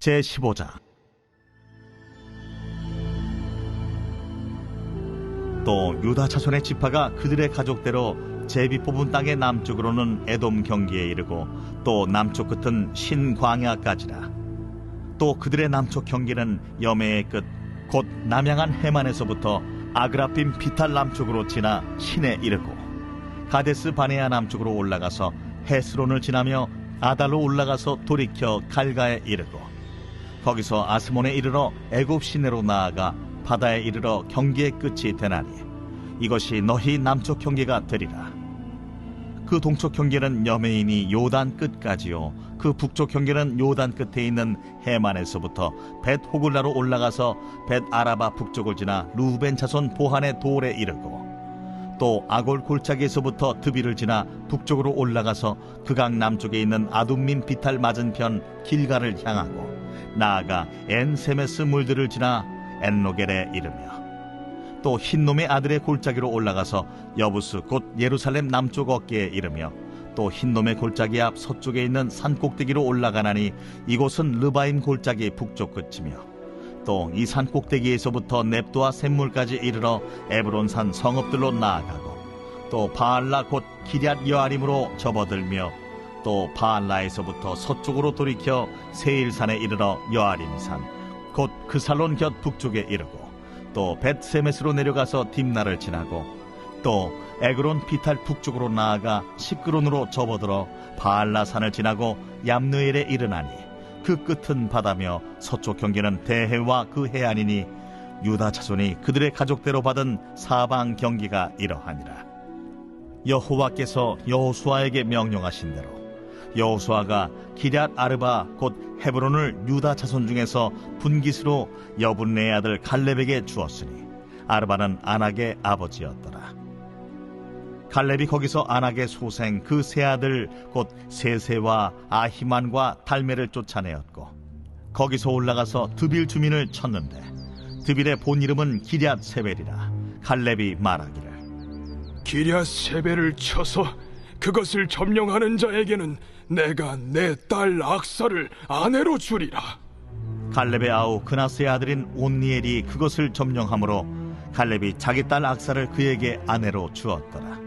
제15장. 또 유다 자손의 지파가 그들의 가족대로 제비 뽑은 땅의 남쪽으로는 에돔 경기에 이르고 또 남쪽 끝은 신광야까지라. 또 그들의 남쪽 경기는 여매의 끝 곧 남양한 해만에서부터 아그라빔 비탈 남쪽으로 지나 신에 이르고 가데스 바네아 남쪽으로 올라가서 헤스론을 지나며 아달로 올라가서 돌이켜 갈가에 이르고 거기서 아스몬에 이르러 애굽 시내로 나아가 바다에 이르러 경기의 끝이 되나니 이것이 너희 남쪽 경계가 되리라. 그 동쪽 경계는 여메인이 요단 끝까지요 그 북쪽 경계는 요단 끝에 있는 해만에서부터 벳 호글라로 올라가서 벳 아라바 북쪽을 지나 루벤 자손 보한의 돌에 이르고 또 아골 골짜기에서부터 드비를 지나 북쪽으로 올라가서 그강 남쪽에 있는 아둠민 비탈 맞은편 길가를 향하고 나아가 엔세메스 물들을 지나 엔로겔에 이르며 또 흰놈의 아들의 골짜기로 올라가서 여부스 곧 예루살렘 남쪽 어깨에 이르며 또 흰놈의 골짜기 앞 서쪽에 있는 산 꼭대기로 올라가나니 이곳은 르바임 골짜기 북쪽 끝이며 또 이 산 꼭대기에서부터 넵도와 샘물까지 이르러 에브론산 성읍들로 나아가고 또 바알라 곧 기럇 여아림으로 접어들며 또 바알라에서부터 서쪽으로 돌이켜 세일산에 이르러 여아림산 곧 그살론 곁 북쪽에 이르고 또 벳세메스로 내려가서 딥나를 지나고 또 에그론 비탈 북쪽으로 나아가 시끄론으로 접어들어 바알라산을 지나고 얌느엘에 이르나니 그 끝은 바다며 서쪽 경계는 대해와 그 해안이니 유다 자손이 그들의 가족대로 받은 사방 경계가 이러하니라. 여호와께서 여호수아에게 명령하신 대로 여호수아가 기럇 아르바 곧 헤브론을 유다 자손 중에서 분깃으로 여분네의 아들 갈렙에게 주었으니 아르바는 아낙의 아버지였더라. 갈렙이 거기서 아낙의 소생 그 세 아들 곧 세세와 아히만과 달메를 쫓아내었고 거기서 올라가서 드빌 주민을 쳤는데 드빌의 본 이름은 기럇 세벨이라. 갈렙이 말하기를 기럇 세벨을 쳐서 그것을 점령하는 자에게는 내가 내 딸 악사를 아내로 주리라. 갈렙의 아우 그나스의 아들인 온니엘이 그것을 점령하므로 갈렙이 자기 딸 악사를 그에게 아내로 주었더라.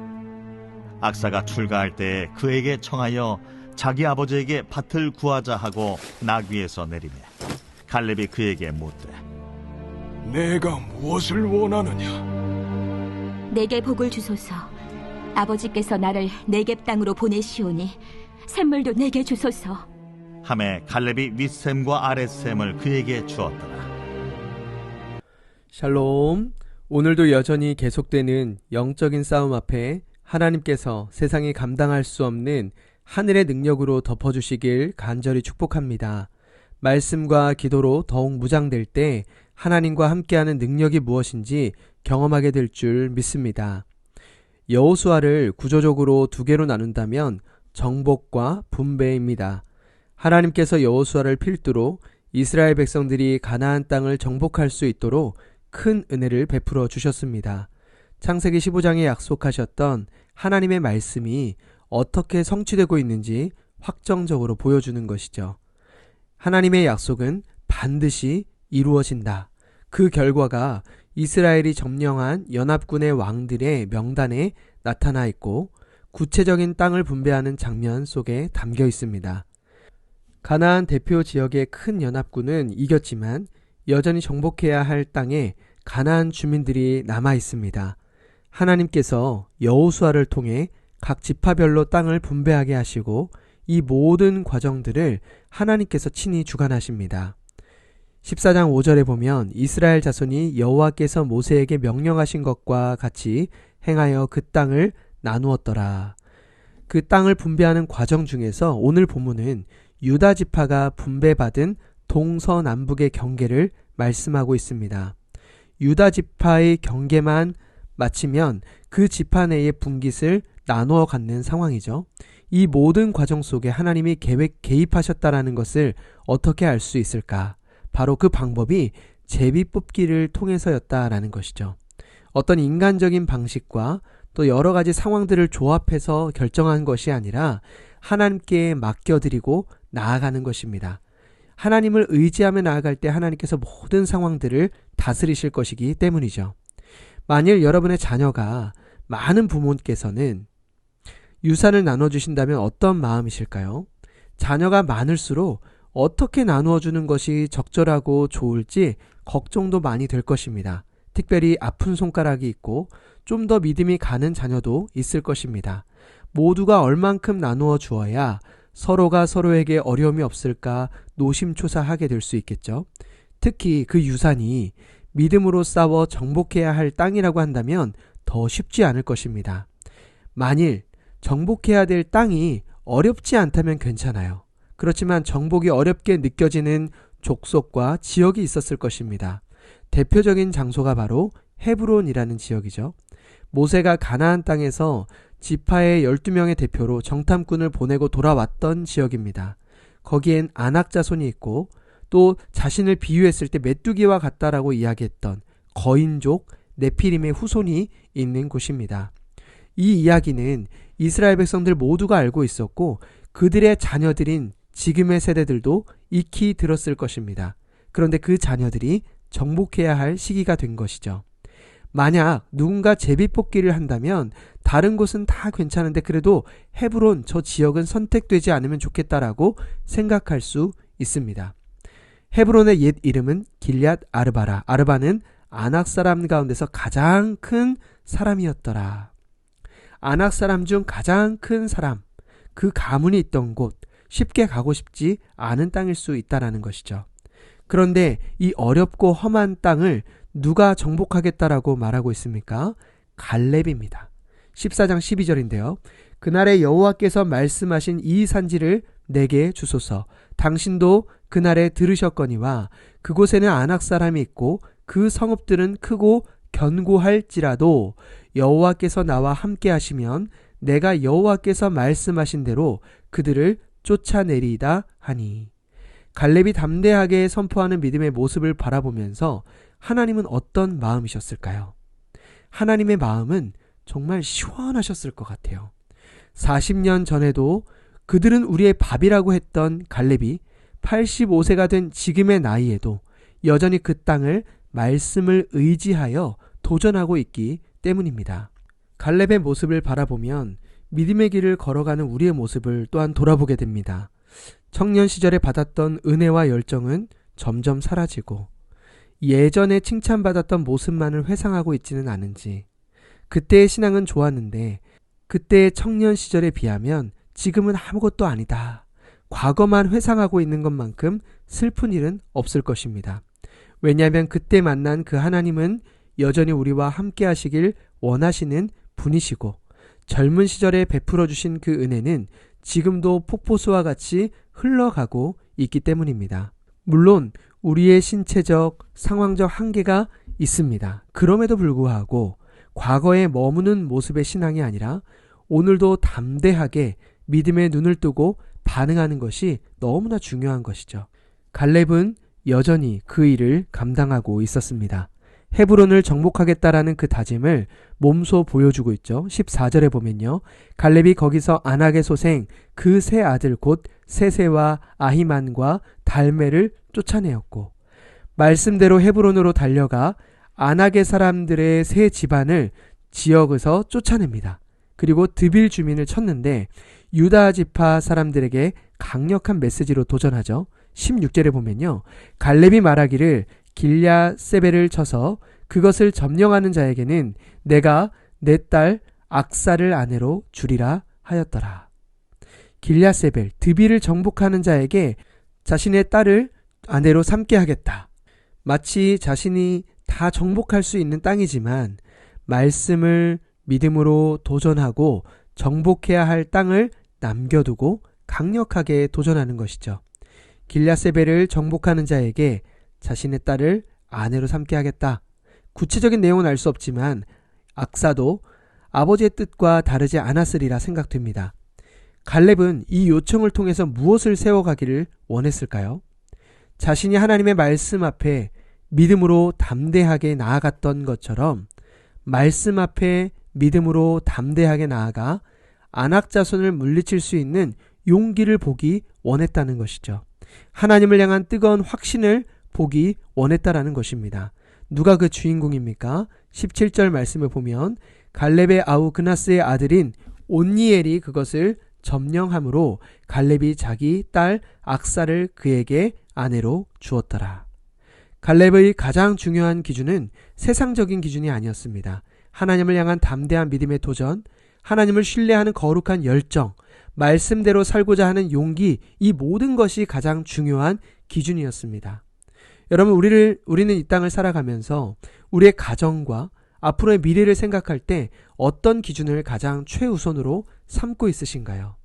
악사가 출가할 때에 그에게 청하여 자기 아버지에게 밭을 구하자 하고 나귀에서 내리매 갈렙이 그에게 묻되 내가 무엇을 원하느냐? 내게 복을 주소서. 아버지께서 나를 네겝 땅으로 보내시오니 샘물도 내게 주소서. 하매 갈렙이 윗샘과 아랫샘을 그에게 주었더라. 샬롬. 오늘도 여전히 계속되는 영적인 싸움 앞에 하나님께서 세상이 감당할 수 없는 하늘의 능력으로 덮어주시길 간절히 축복합니다. 말씀과 기도로 더욱 무장될 때 하나님과 함께하는 능력이 무엇인지 경험하게 될 줄 믿습니다. 여호수아를 구조적으로 두 개로 나눈다면 정복과 분배입니다. 하나님께서 여호수아를 필두로 이스라엘 백성들이 가나안 땅을 정복할 수 있도록 큰 은혜를 베풀어 주셨습니다. 창세기 15장에 약속하셨던 하나님의 말씀이 어떻게 성취되고 있는지 확정적으로 보여주는 것이죠. 하나님의 약속은 반드시 이루어진다. 그 결과가 이스라엘이 점령한 연합군의 왕들의 명단에 나타나 있고 구체적인 땅을 분배하는 장면 속에 담겨 있습니다. 가나안 대표 지역의 큰 연합군은 이겼지만 여전히 정복해야 할 땅에 가나안 주민들이 남아 있습니다. 하나님께서 여호수아를 통해 각 지파별로 땅을 분배하게 하시고 이 모든 과정들을 하나님께서 친히 주관하십니다. 14장 5절에 보면 이스라엘 자손이 여호와께서 모세에게 명령하신 것과 같이 행하여 그 땅을 나누었더라. 그 땅을 분배하는 과정 중에서 오늘 본문은 유다 지파가 분배받은 동서남북의 경계를 말씀하고 있습니다. 유다 지파의 경계만 마치면 그 지파 내의 분깃을 나누어 갖는 상황이죠. 이 모든 과정 속에 하나님이 개입하셨다라는 것을 어떻게 알 수 있을까? 바로 그 방법이 제비 뽑기를 통해서였다라는 것이죠. 어떤 인간적인 방식과 또 여러 가지 상황들을 조합해서 결정한 것이 아니라 하나님께 맡겨드리고 나아가는 것입니다. 하나님을 의지하며 나아갈 때 하나님께서 모든 상황들을 다스리실 것이기 때문이죠. 만일 여러분의 자녀가 많은 부모께서는 유산을 나눠주신다면 어떤 마음이실까요? 자녀가 많을수록 어떻게 나누어 주는 것이 적절하고 좋을지 걱정도 많이 될 것입니다. 특별히 아픈 손가락이 있고 좀 더 믿음이 가는 자녀도 있을 것입니다. 모두가 얼만큼 나누어 주어야 서로가 서로에게 어려움이 없을까 노심초사하게 될 수 있겠죠. 특히 그 유산이 믿음으로 싸워 정복해야 할 땅이라고 한다면 더 쉽지 않을 것입니다. 만일 정복해야 될 땅이 어렵지 않다면 괜찮아요. 그렇지만 정복이 어렵게 느껴지는 족속과 지역이 있었을 것입니다. 대표적인 장소가 바로 헤브론이라는 지역이죠. 모세가 가나안 땅에서 지파의 12명의 대표로 정탐꾼을 보내고 돌아왔던 지역입니다. 거기엔 아낙 자손이 있고 또 자신을 비유했을 때 메뚜기와 같다라고 이야기했던 거인족 네피림의 후손이 있는 곳입니다. 이 이야기는 이스라엘 백성들 모두가 알고 있었고 그들의 자녀들인 지금의 세대들도 익히 들었을 것입니다. 그런데 그 자녀들이 정복해야 할 시기가 된 것이죠. 만약 누군가 제비뽑기를 한다면 다른 곳은 다 괜찮은데 그래도 헤브론 저 지역은 선택되지 않으면 좋겠다라고 생각할 수 있습니다. 헤브론의 옛 이름은 길앗 아르바라. 아르바는 아낙 사람 가운데서 가장 큰 사람이었더라. 아낙 사람 중 가장 큰 사람, 그 가문이 있던 곳, 쉽게 가고 싶지 않은 땅일 수 있다라는 것이죠. 그런데 이 어렵고 험한 땅을 누가 정복하겠다라고 말하고 있습니까? 갈렙입니다. 14장 12절인데요. 그날에 여호와께서 말씀하신 이 산지를 내게 주소서. 당신도 그날에 들으셨거니와 그곳에는 아낙 사람이 있고 그 성읍들은 크고 견고할지라도 여호와께서 나와 함께 하시면 내가 여호와께서 말씀하신 대로 그들을 쫓아내리이다 하니. 갈렙이 담대하게 선포하는 믿음의 모습을 바라보면서 하나님은 어떤 마음이셨을까요? 하나님의 마음은 정말 시원하셨을 것 같아요. 40년 전에도 그들은 우리의 밥이라고 했던 갈렙이 85세가 된 지금의 나이에도 여전히 그 땅을 말씀을 의지하여 도전하고 있기 때문입니다. 갈렙의 모습을 바라보면 믿음의 길을 걸어가는 우리의 모습을 또한 돌아보게 됩니다. 청년 시절에 받았던 은혜와 열정은 점점 사라지고 예전에 칭찬받았던 모습만을 회상하고 있지는 않은지, 그때의 신앙은 좋았는데 그때의 청년 시절에 비하면 지금은 아무것도 아니다. 과거만 회상하고 있는 것만큼 슬픈 일은 없을 것입니다. 왜냐하면 그때 만난 그 하나님은 여전히 우리와 함께 하시길 원하시는 분이시고 젊은 시절에 베풀어 주신 그 은혜는 지금도 폭포수와 같이 흘러가고 있기 때문입니다. 물론 우리의 신체적, 상황적 한계가 있습니다. 그럼에도 불구하고 과거에 머무는 모습의 신앙이 아니라 오늘도 담대하게 믿음의 눈을 뜨고 반응하는 것이 너무나 중요한 것이죠. 갈렙은 여전히 그 일을 감당하고 있었습니다. 헤브론을 정복하겠다라는 그 다짐을 몸소 보여주고 있죠. 14절에 보면요. 갈렙이 거기서 아낙의 소생 그 세 아들 곧 세세와 아히만과 달메를 쫓아내었고, 말씀대로 헤브론으로 달려가 아낙의 사람들의 세 집안을 지역에서 쫓아냅니다. 그리고 드빌 주민을 쳤는데 유다 지파 사람들에게 강력한 메시지로 도전하죠. 16절에 보면요. 갈렙이 말하기를 길랴세벨을 쳐서 그것을 점령하는 자에게는 내가 내 딸 악사를 아내로 주리라 하였더라. 길랴세벨, 드빌을 정복하는 자에게 자신의 딸을 아내로 삼게 하겠다. 마치 자신이 다 정복할 수 있는 땅이지만 말씀을 믿음으로 도전하고 정복해야 할 땅을 남겨두고 강력하게 도전하는 것이죠. 길랴세벨을 정복하는 자에게 자신의 딸을 아내로 삼게 하겠다. 구체적인 내용은 알 수 없지만 악사도 아버지의 뜻과 다르지 않았으리라 생각됩니다. 갈렙은 이 요청을 통해서 무엇을 세워가기를 원했을까요? 자신이 하나님의 말씀 앞에 믿음으로 담대하게 나아갔던 것처럼 말씀 앞에 믿음으로 담대하게 나아가 아낙 자손을 물리칠 수 있는 용기를 보기 원했다는 것이죠. 하나님을 향한 뜨거운 확신을 보기 원했다라는 것입니다. 누가 그 주인공입니까? 17절 말씀을 보면 갈렙의 아우 그나스의 아들인 온니엘이 그것을 점령함으로 갈렙이 자기 딸 악사를 그에게 아내로 주었더라. 갈렙의 가장 중요한 기준은 세상적인 기준이 아니었습니다. 하나님을 향한 담대한 믿음의 도전, 하나님을 신뢰하는 거룩한 열정, 말씀대로 살고자 하는 용기, 이 모든 것이 가장 중요한 기준이었습니다. 여러분, 우리는 이 땅을 살아가면서 우리의 가정과 앞으로의 미래를 생각할 때 어떤 기준을 가장 최우선으로 삼고 있으신가요?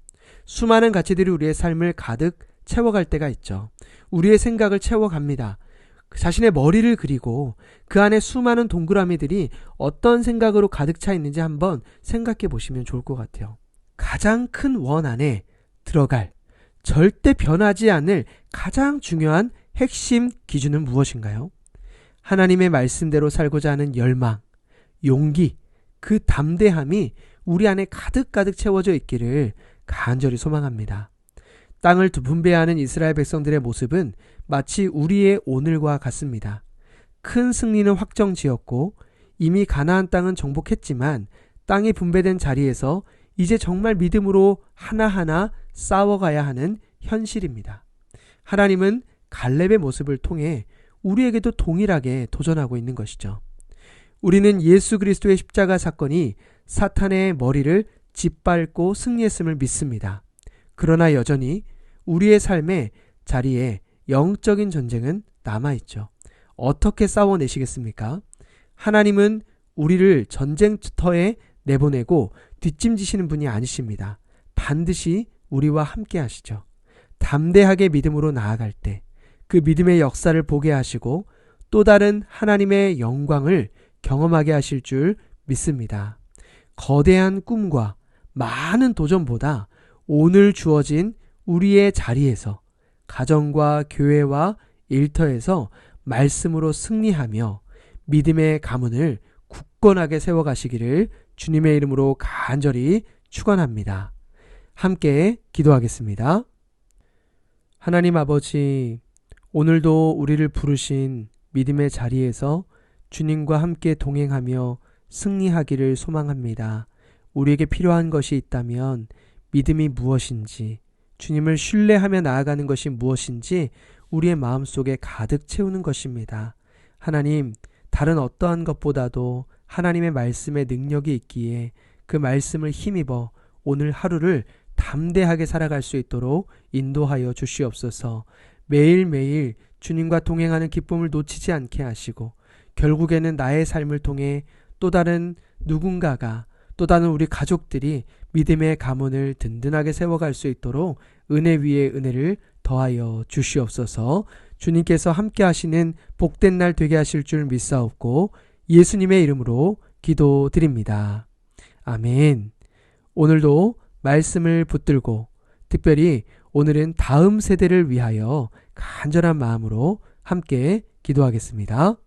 수많은 가치들이 우리의 삶을 가득 채워갈 때가 있죠. 우리의 생각을 채워갑니다. 자신의 머리를 그리고 그 안에 수많은 동그라미들이 어떤 생각으로 가득 차 있는지 한번 생각해 보시면 좋을 것 같아요. 가장 큰 원 안에 들어갈, 절대 변하지 않을 가장 중요한 핵심 기준은 무엇인가요? 하나님의 말씀대로 살고자 하는 열망, 용기, 그 담대함이 우리 안에 가득가득 채워져 있기를 간절히 소망합니다. 땅을 분배하는 이스라엘 백성들의 모습은 마치 우리의 오늘과 같습니다. 큰 승리는 확정지었고 이미 가나안 땅은 정복했지만 땅이 분배된 자리에서 이제 정말 믿음으로 하나하나 싸워가야 하는 현실입니다. 하나님은 갈렙의 모습을 통해 우리에게도 동일하게 도전하고 있는 것이죠. 우리는 예수 그리스도의 십자가 사건이 사탄의 머리를 짓밟고 승리했음을 믿습니다. 그러나 여전히 우리의 삶의 자리에 영적인 전쟁은 남아있죠. 어떻게 싸워내시겠습니까? 하나님은 우리를 전쟁터에 내보내고 뒷짐지시는 분이 아니십니다. 반드시 우리와 함께 하시죠. 담대하게 믿음으로 나아갈 때 그 믿음의 역사를 보게 하시고 또 다른 하나님의 영광을 경험하게 하실 줄 믿습니다. 거대한 꿈과 많은 도전보다 오늘 주어진 우리의 자리에서 가정과 교회와 일터에서 말씀으로 승리하며 믿음의 가문을 굳건하게 세워가시기를 주님의 이름으로 간절히 축원합니다. 함께 기도하겠습니다. 하나님 아버지, 오늘도 우리를 부르신 믿음의 자리에서 주님과 함께 동행하며 승리하기를 소망합니다. 우리에게 필요한 것이 있다면 믿음이 무엇인지, 주님을 신뢰하며 나아가는 것이 무엇인지 우리의 마음속에 가득 채우는 것입니다. 하나님, 다른 어떠한 것보다도 하나님의 말씀에 능력이 있기에 그 말씀을 힘입어 오늘 하루를 담대하게 살아갈 수 있도록 인도하여 주시옵소서. 매일매일 주님과 동행하는 기쁨을 놓치지 않게 하시고 결국에는 나의 삶을 통해 또 다른 누군가가, 또 다른 우리 가족들이 믿음의 가문을 든든하게 세워갈 수 있도록 은혜 위에 은혜를 더하여 주시옵소서. 주님께서 함께 하시는 복된 날 되게 하실 줄 믿사옵고 예수님의 이름으로 기도드립니다. 아멘. 오늘도 말씀을 붙들고 특별히 오늘은 다음 세대를 위하여 간절한 마음으로 함께 기도하겠습니다.